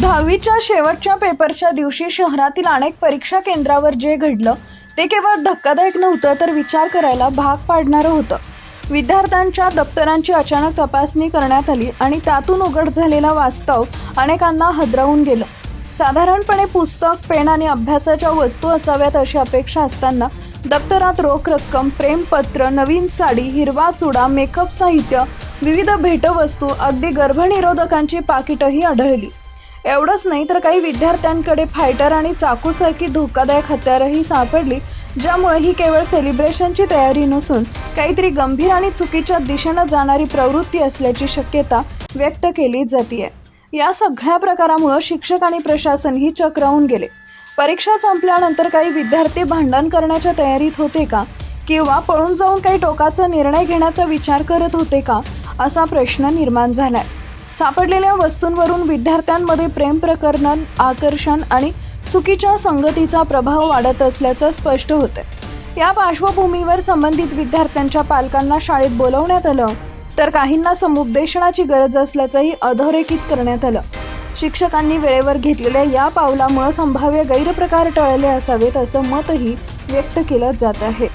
10वीच्या शेवटच्या पेपरच्या दिवशी शहरातील अनेक परीक्षा केंद्रावर जे घडलं ते केवळ धक्कादायक नव्हतं तर विचार करायला भाग पाडणारं होतं। विद्यार्थ्यांच्या दप्तरांची अचानक तपासणी करण्यात आली आणि त्यातून उघड झालेला वास्तव अनेकांना हादरवून गेलं। साधारणपणे पुस्तक, पेन आणि अभ्यासाच्या वस्तू असाव्यात अशी अपेक्षा असताना दप्तरात रोख रक्कम, प्रेमपत्र, नवीन साडी, हिरवा चुडा, मेकअप साहित्य, विविध भेटवस्तू, अगदी गर्भनिरोधकांची पाकिटही आढळली। एवढंच नाही तर काही विद्यार्थ्यांकडे फायटर आणि चाकूसारखी धोकादायक हत्यारही सापडली, ज्यामुळे ही केवळ सेलिब्रेशनची तयारी नसून काहीतरी गंभीर आणि चुकीच्या दिशेने जाणारी प्रवृत्ती असल्याची शक्यता व्यक्त केली जाते। या सगळ्या प्रकारामुळे शिक्षक आणि प्रशासनही चक्रावून गेले। परीक्षा संपल्यानंतर काही विद्यार्थी भांडण करण्याच्या तयारीत होते का, किंवा पळून जाऊन काही टोकाचा निर्णय घेण्याचा विचार करत होते का, असा प्रश्न निर्माण झालाय। सापडलेल्या वस्तूंवरून विद्यार्थ्यांमध्ये प्रेम प्रकरण, आकर्षण आणि चुकीच्या संगतीचा प्रभाव वाढत असल्याचं स्पष्ट होतंय। या पार्श्वभूमीवर संबंधित विद्यार्थ्यांच्या पालकांना शाळेत बोलवण्यात आलं, तर काहींना समुपदेशनाची गरज असल्याचंही अधोरेखित करण्यात आलं। शिक्षकांनी वेळेवर घेतलेल्या या पावलामुळे संभाव्य गैरप्रकार टळले असावेत असं मतही व्यक्त केलं जात आहे।